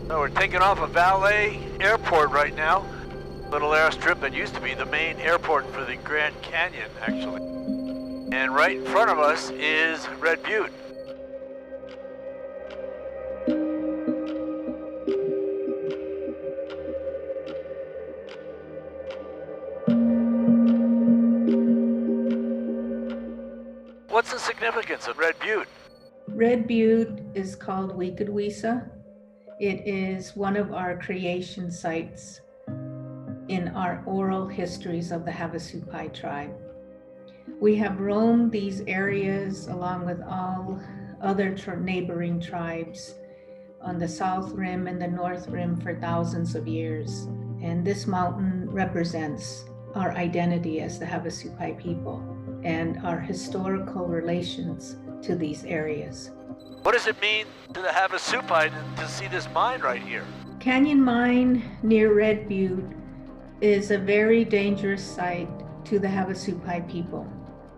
So we're taking off of Valet Airport right now. Little airstrip that used to be the main airport for the Grand Canyon, actually. And right in front of us is Red Butte. What's the significance of Red Butte? Red Butte is called Weekadweesa. It is one of our creation sites in our oral histories of the Havasupai tribe. We have roamed these areas along with all other neighboring tribes on the South Rim and the North Rim for thousands of years. And this mountain represents our identity as the Havasupai people and our historical relations to these areas. What does it mean to the Havasupai to see this mine right here? Canyon Mine near Red Butte is a very dangerous site to the Havasupai people.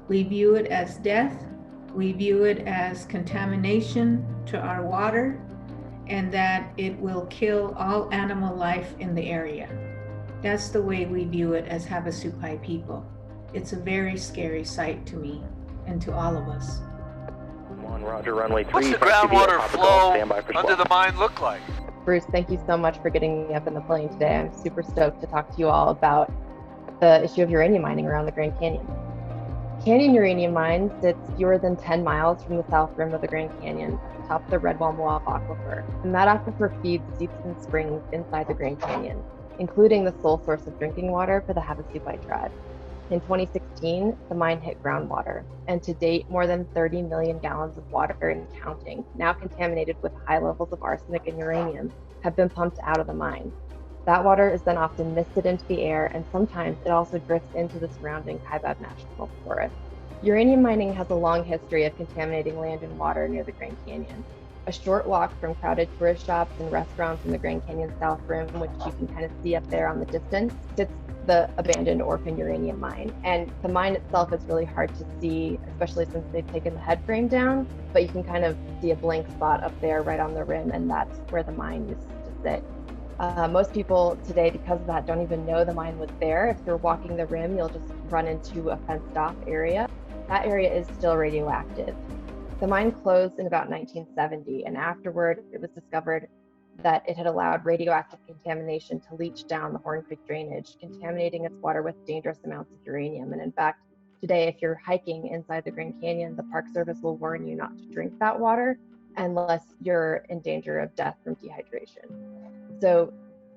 We view it as death, we view it as contamination to our water, and that it will kill all animal life in the area. That's the way we view it as Havasupai people. It's a very scary sight to me and to all of us. Roger, runway 3. What's the groundwater flow under the mine look like? Bruce, thank you so much for getting me up in the plane today. I'm super stoked to talk to you all about the issue of uranium mining around the Grand Canyon. Canyon Uranium Mine sits fewer than 10 miles from the south rim of the Grand Canyon, atop the Redwall Moab Aquifer. And that aquifer feeds seeps and springs inside the Grand Canyon, including the sole source of drinking water for the Havasupai tribe. In 2016, the mine hit groundwater, and to date, more than 30 million gallons of water and counting, now contaminated with high levels of arsenic and uranium, have been pumped out of the mine. That water is then often misted into the air, and sometimes it also drifts into the surrounding Kaibab National Forest. Uranium mining has a long history of contaminating land and water near the Grand Canyon. A short walk from crowded tourist shops and restaurants in the Grand Canyon South Rim, which you can kind of see up there on the distance, sits the abandoned Orphan Uranium Mine. And the mine itself is really hard to see, especially since they've taken the head frame down, but you can kind of see a blank spot up there right on the rim, and that's where the mine used to sit. Most people today, because of that, don't even know the mine was there. If you're walking the rim, you'll just run into a fenced off area. That area is still radioactive. The mine closed in about 1970, and afterward, it was discovered that it had allowed radioactive contamination to leach down the Horn Creek drainage, contaminating its water with dangerous amounts of uranium. And in fact, today, if you're hiking inside the Grand Canyon, the Park Service will warn you not to drink that water unless you're in danger of death from dehydration. So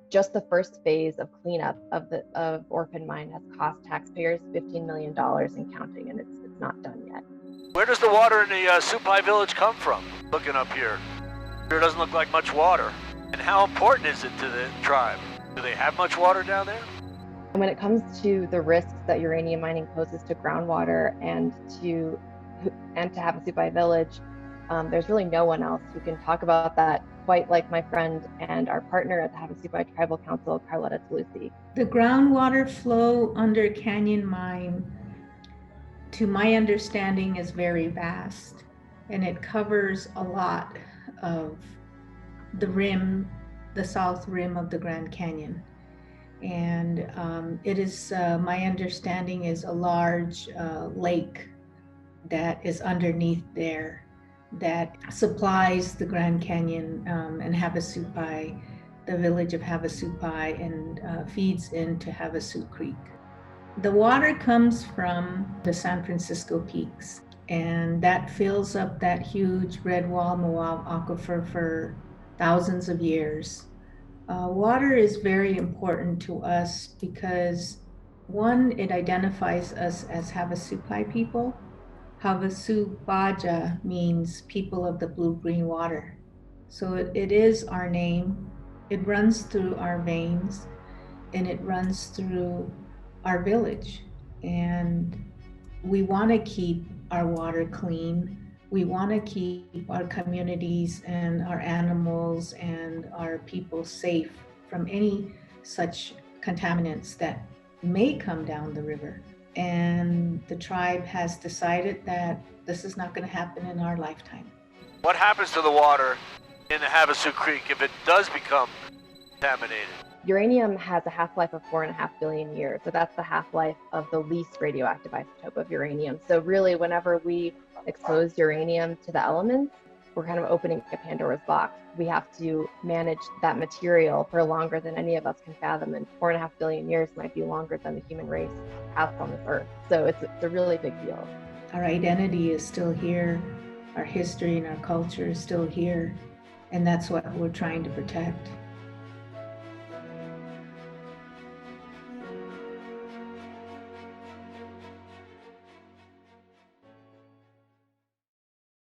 just the first phase of cleanup of Orphan Mine has cost taxpayers $15 million and counting, and it's not done yet. Where does the water in the Supai village come from? Looking up here, there doesn't look like much water. And how important is it to the tribe? Do they have much water down there? When it comes to the risks that uranium mining poses to groundwater and to Havasupai village, there's really no one else who can talk about that quite like my friend and our partner at the Havasupai Tribal Council, Carlotta Talusi. The groundwater flow under Canyon Mine, to my understanding, is very vast, and it covers a lot of the rim, the south rim of the Grand Canyon. And it is, my understanding is a large lake that is underneath there that supplies the Grand Canyon and Havasupai, the village of Havasupai, and feeds into Havasu Creek. The water comes from the San Francisco Peaks, and that fills up that huge Redwall Moab Aquifer for thousands of years. Water is very important to us because, one, it identifies us as Havasupai people. Havasupaja means people of the blue-green water. So it is our name. It runs through our veins, and it runs through our village. And we want to keep our water clean. We want to keep our communities and our animals and our people safe from any such contaminants that may come down the river. And the tribe has decided that this is not going to happen in our lifetime. What happens to the water in the Havasu Creek if it does become contaminated? Uranium has a half-life of 4.5 billion years. So that's the half-life of the least radioactive isotope of uranium. So really, whenever we expose uranium to the elements, we're kind of opening a Pandora's box. We have to manage that material for longer than any of us can fathom. And 4.5 billion years might be longer than the human race has on this earth. So it's a really big deal. Our identity is still here. Our history and our culture is still here. And that's what we're trying to protect.